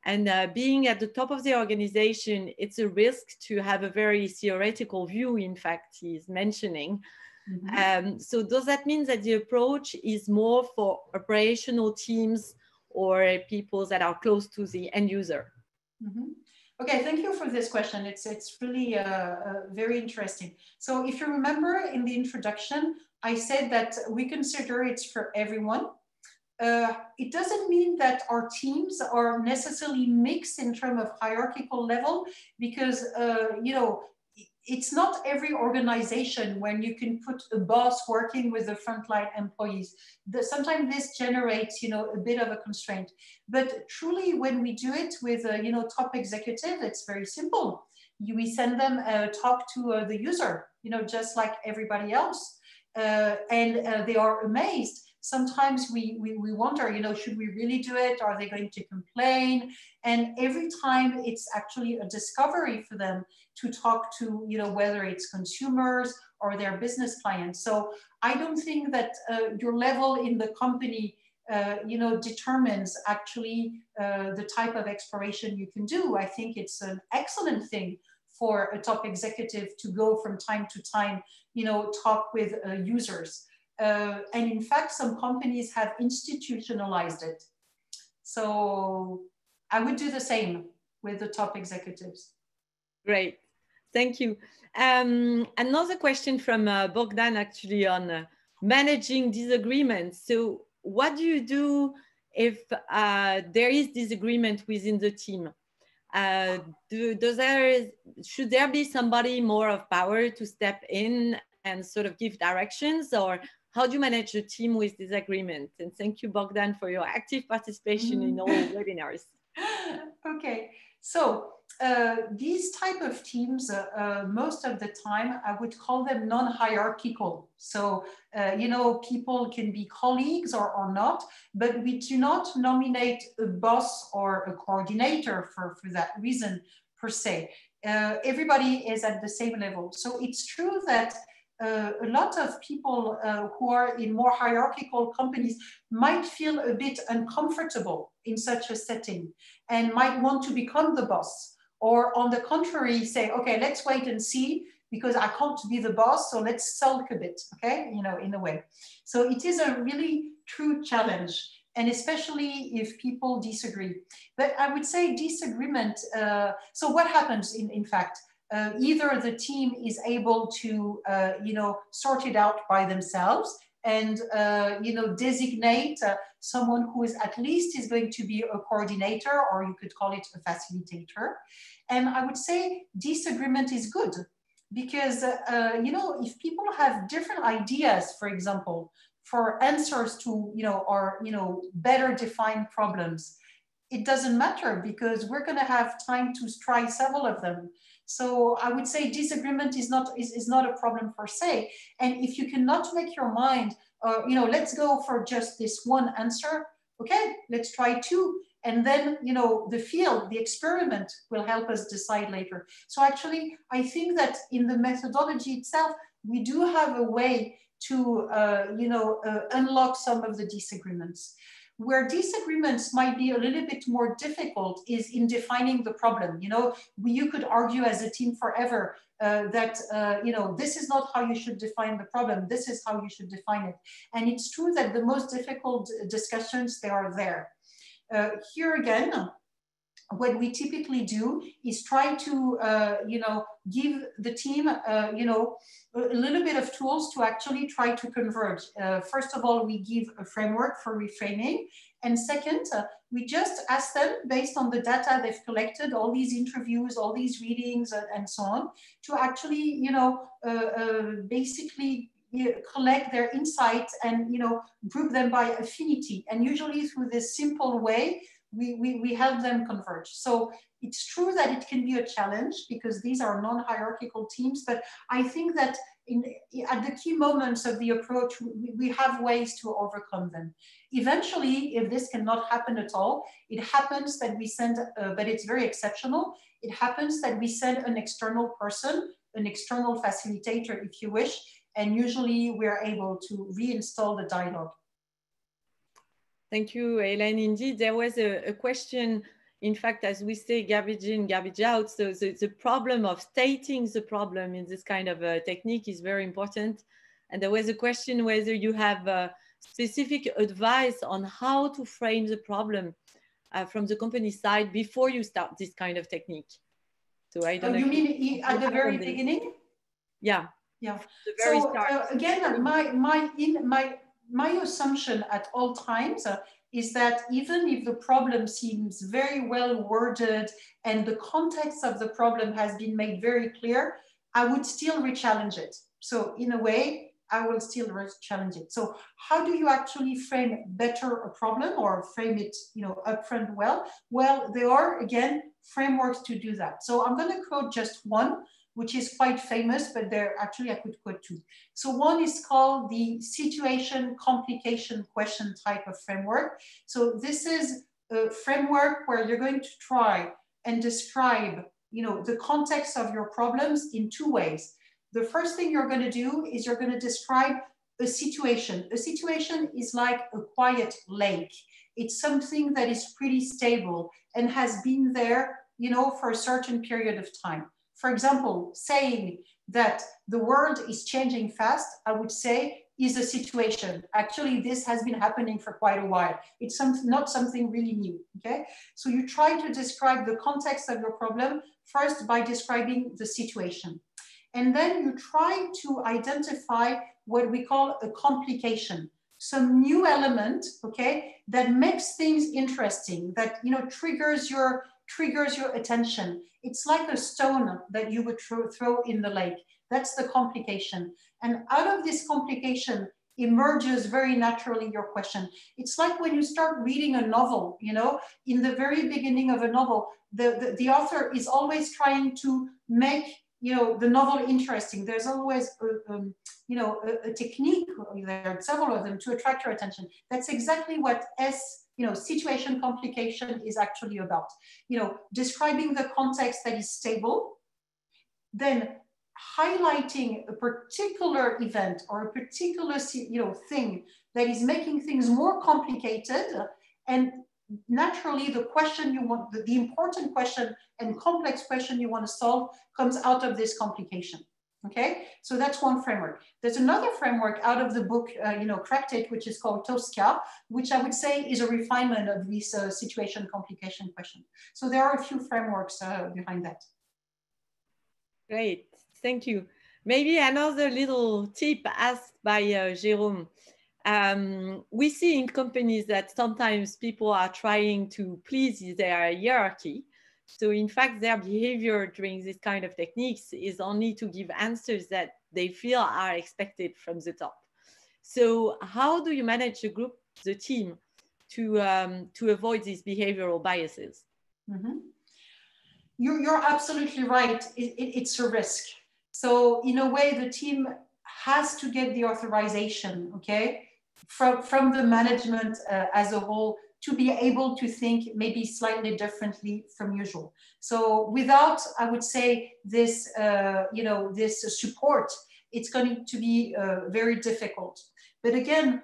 And being at the top of the organization, it's a risk to have a very theoretical view, in fact, he's mentioning. Mm-hmm. So does that mean that the approach is more for operational teams or people that are close to the end user? Mm-hmm. Okay, thank you for this question. It's really very interesting. So if you remember in the introduction, I said that we consider it's for everyone. It doesn't mean that our teams are necessarily mixed in terms of hierarchical level, because it's not every organization when you can put a boss working with the frontline employees. Sometimes this generates a bit of a constraint. But truly, when we do it with top executive, it's very simple. We send them talk to the user, just like everybody else, and they are amazed. Sometimes we wonder, should we really do it? Are they going to complain? And every time it's actually a discovery for them to talk to, whether it's consumers or their business clients. So I don't think that your level in the company, determines actually the type of exploration you can do. I think it's an excellent thing for a top executive to go from time to time, talk with users. And in fact, some companies have institutionalized it. So I would do the same with the top executives. Great, thank you. Another question from Bogdan actually on managing disagreements. So what do you do if there is disagreement within the team? Should there be somebody more of power to step in and sort of give directions, or how do you manage a team with disagreement? And thank you, Bogdan, for your active participation in all webinars. Okay, so these type of teams, most of the time, I would call them non-hierarchical. So, people can be colleagues or not, but we do not nominate a boss or a coordinator for that reason per se. Everybody is at the same level. So it's true that a lot of people who are in more hierarchical companies might feel a bit uncomfortable in such a setting and might want to become the boss, or on the contrary say, okay, let's wait and see because I can't be the boss, so let's sulk a bit, okay, in a way. So it is a really true challenge, and especially if people disagree. But I would say disagreement, so what happens in fact? Either the team is able to, sort it out by themselves and, designate someone who is at least is going to be a coordinator, or you could call it a facilitator. And I would say disagreement is good because, if people have different ideas, for example, for answers to, or, better defined problems, it doesn't matter because we're going to have time to try several of them. So I would say disagreement is not a problem per se. And if you cannot make your mind, you know, let's go for just this one answer. Okay, let's try two. And then, you know, the field, the experiment will help us decide later. So actually, I think that in the methodology itself, we do have a way to, unlock some of the disagreements. Where disagreements might be a little bit more difficult is in defining the problem. You know, you could argue as a team forever that, this is not how you should define the problem. This is how you should define it. And it's true that the most difficult discussions, they are there. Here again, what we typically do is try to, give the team, a little bit of tools to actually try to converge. First of all, we give a framework for reframing. And second, we just ask them, based on the data they've collected, all these interviews, all these readings, and so on, to actually, basically collect their insights and, group them by affinity. And usually through this simple way, we help them converge. So it's true that it can be a challenge because these are non-hierarchical teams, but I think that at the key moments of the approach, we have ways to overcome them. Eventually, if this cannot happen at all, it happens that we send, but it's very exceptional, it happens that we send an external person, an external facilitator, if you wish, and usually we're able to reinstall the dialogue. Thank you, Hélène. Indeed, there was a question, in fact, as we say, garbage in, garbage out. So the problem of stating the problem in this kind of a technique is very important. And there was a question whether you have specific advice on how to frame the problem from the company side before you start this kind of technique. So I don't know. You mean at the very beginning? Yeah. Yeah. So again, my assumption at all times is that even if the problem seems very well worded and the context of the problem has been made very clear, I would still re-challenge it. So in a way, I will still challenge it. So how do you actually frame better a problem or frame it, upfront well? Well, there are, again, frameworks to do that. So I'm going to quote just one, which is quite famous, but there actually I could quote two. So one is called the situation complication question type of framework. So this is a framework where you're going to try and describe, the context of your problems in two ways. The first thing you're going to do is you're going to describe a situation. A situation is like a quiet lake. It's something that is pretty stable and has been there, for a certain period of time. For example, saying that the world is changing fast, I would say, is a situation. Actually, this has been happening for quite a while. It's not something really new, okay? So you try to describe the context of your problem first by describing the situation. And then you try to identify what we call a complication, some new element, okay, that makes things interesting, that, triggers your attention. It's like a stone that you would throw in the lake. That's the complication. And out of this complication emerges very naturally your question. It's like when you start reading a novel, in the very beginning of a novel, the author is always trying to make, the novel interesting. There's always, a technique, there are several of them, to attract your attention. That's exactly what situation complication is actually about. Describing the context that is stable, then highlighting a particular event or a particular, thing that is making things more complicated, and naturally the question you want, the important question and complex question you want to solve comes out of this complication. Okay, so that's one framework. There's another framework out of the book, Cracked It, which is called TOSCA, which I would say is a refinement of this situation complication question. So there are a few frameworks behind that. Great, thank you. Maybe another little tip asked by Jérôme. We see in companies that sometimes people are trying to please their hierarchy. So in fact, their behavior during this kind of techniques is only to give answers that they feel are expected from the top. So how do you manage the group, the team, to avoid these behavioral biases? Mm-hmm. You're absolutely right. It's a risk. So in a way, the team has to get the authorization, okay, from the management as a whole, to be able to think maybe slightly differently from usual. So without, I would say, this, this support, it's going to be very difficult. But again,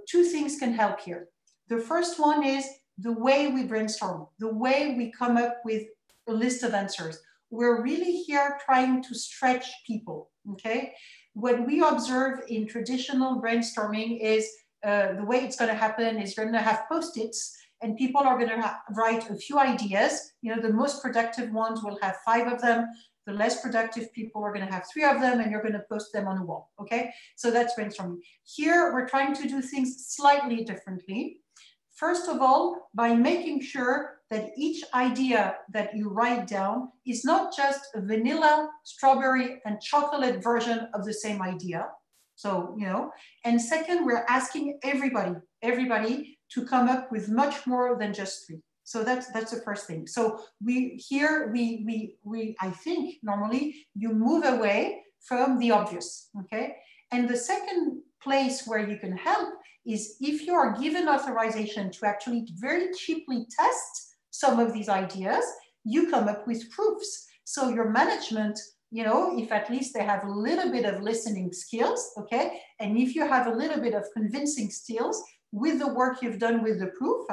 two things can help here. The first one is the way we brainstorm, the way we come up with a list of answers. We're really here trying to stretch people, okay? What we observe in traditional brainstorming is the way it's going to happen is you're going to have Post-its and people are going to write a few ideas. You know, the most productive ones will have 5 of them. The less productive people are going to have 3 of them and you're going to post them on a wall, okay? So that's brainstorming. Here, we're trying to do things slightly differently. First of all, by making sure that each idea that you write down is not just a vanilla, strawberry, and chocolate version of the same idea. So, you know, and second, we're asking everybody to come up with much more than just 3. So that's the first thing. So we I think normally you move away from the obvious, okay? And the second place where you can help is if you are given authorization to actually very cheaply test some of these ideas, you come up with proofs. So your management, you know, if at least they have a little bit of listening skills, okay? And if you have a little bit of convincing skills with the work you've done with the proof,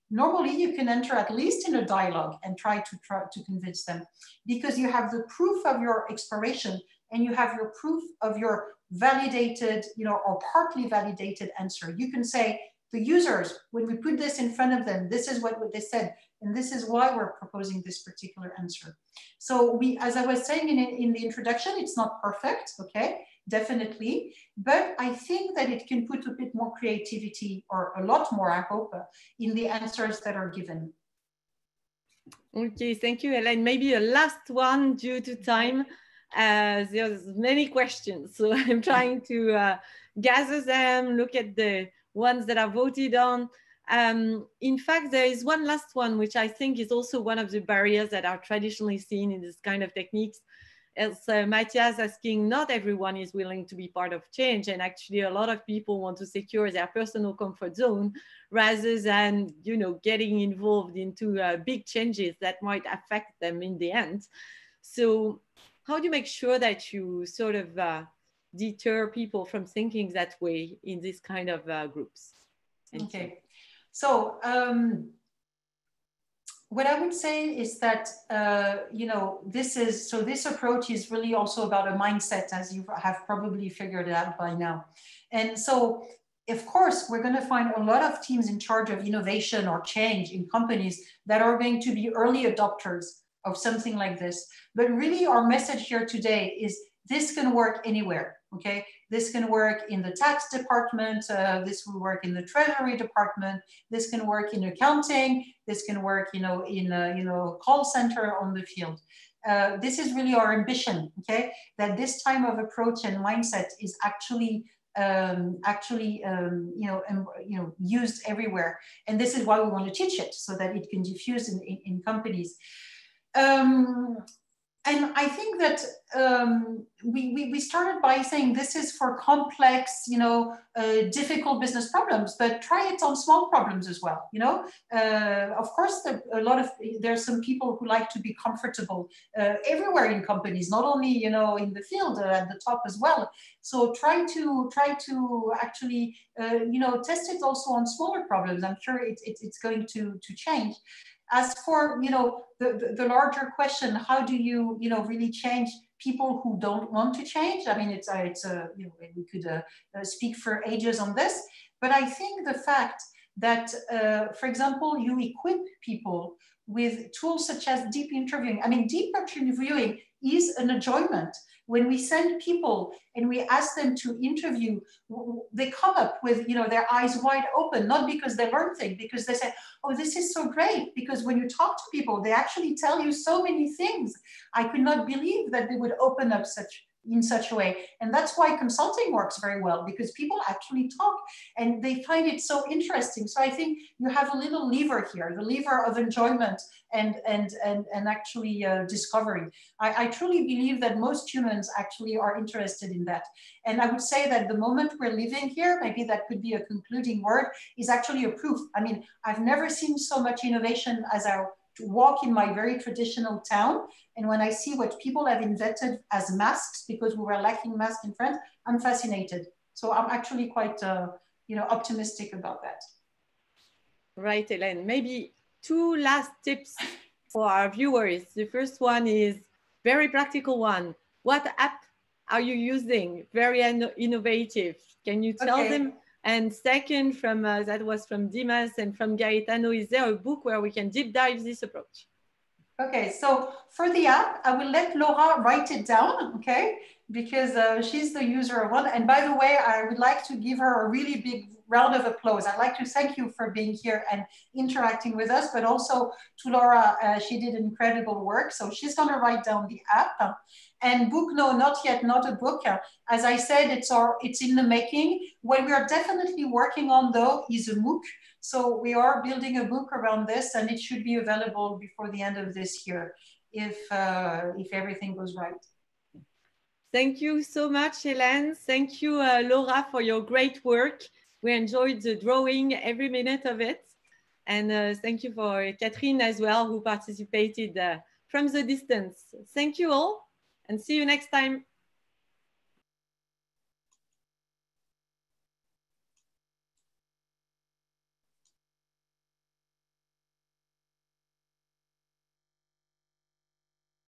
normally you can enter at least in a dialogue and try to convince them, because you have the proof of your exploration and you have your proof of your validated, you know, or partly validated answer. You can say, the users, when we put this in front of them, this is what they said, and this is why we're proposing this particular answer. So we, as I was saying in the introduction, it's not perfect, okay, definitely, but I think that it can put a bit more creativity, or a lot more, I hope, in the answers that are given. Okay, thank you, Hélène. Maybe a last one due to time. There's many questions, so I'm trying to gather them, look at the ones that are voted on. In fact, there is one last one, which I think is also one of the barriers that are traditionally seen in this kind of techniques. As Matthias asking, not everyone is willing to be part of change, and actually a lot of people want to secure their personal comfort zone rather than, you know, getting involved into big changes that might affect them in the end. So how do you make sure that you sort of deter people from thinking that way in this kind of groups? Okay, so what I would say is that, you know, this approach is really also about a mindset, as you have probably figured it out by now. And so, of course, we're going to find a lot of teams in charge of innovation or change in companies that are going to be early adopters of something like this. But really our message here today is this can work anywhere, okay? This can work in the tax department, this will work in the treasury department, this can work in accounting, this can work, you know, in a call center on the field. This is really our ambition, okay? That this type of approach and mindset is actually used everywhere. And this is why we want to teach it, so that it can diffuse in companies. And I think that we started by saying this is for complex, you know, difficult business problems, but try it on small problems as well. You know, of course, there's some people who like to be comfortable everywhere in companies, not only, you know, in the field, at the top as well. So try to actually, you know, test it also on smaller problems. I'm sure it's going to change. As for, you know, the larger question, how do you, you know, really change people who don't want to change? I mean, it's you know, we could speak for ages on this, but I think the fact that, for example, you equip people with tools such as deep interviewing. I mean, deep interviewing is an enjoyment. When we send people and we ask them to interview, they come up with, you know, their eyes wide open, not because they learn things, because they say, oh, this is so great. Because when you talk to people, they actually tell you so many things. I could not believe that they would open up such in such a way. And that's why consulting works very well, because people actually talk and they find it so interesting. So I think you have a little lever here, the lever of enjoyment and actually discovery. I truly believe that most humans actually are interested in that. And I would say that the moment we're living here, maybe that could be a concluding word, is actually a proof. I mean, I've never seen so much innovation as I walk in my very traditional town. And when I see what people have invented as masks, because we were lacking masks in France, I'm fascinated. So I'm actually quite, optimistic about that. Right, Hélène. Maybe two last tips for our viewers. The first one is very practical one. What app are you using? Very innovative. Can you tell them? And second, from that was from Dimas and from Gaetano, is there a book where we can deep dive this approach? Okay, so for the app, I will let Laura write it down, okay? Because she's the user of one. And by the way, I would like to give her a really big round of applause. I'd like to thank you for being here and interacting with us, but also to Laura, she did incredible work. So she's gonna write down the app. And book, no, not yet, not a book. As I said, it's in the making. What we are definitely working on though is a MOOC. So we are building a book around this, and it should be available before the end of this year, if everything goes right. Thank you so much, Hélène. Thank you, Laura, for your great work. We enjoyed the drawing, every minute of it. And thank you for Catherine as well, who participated from the distance. Thank you all, and see you next time.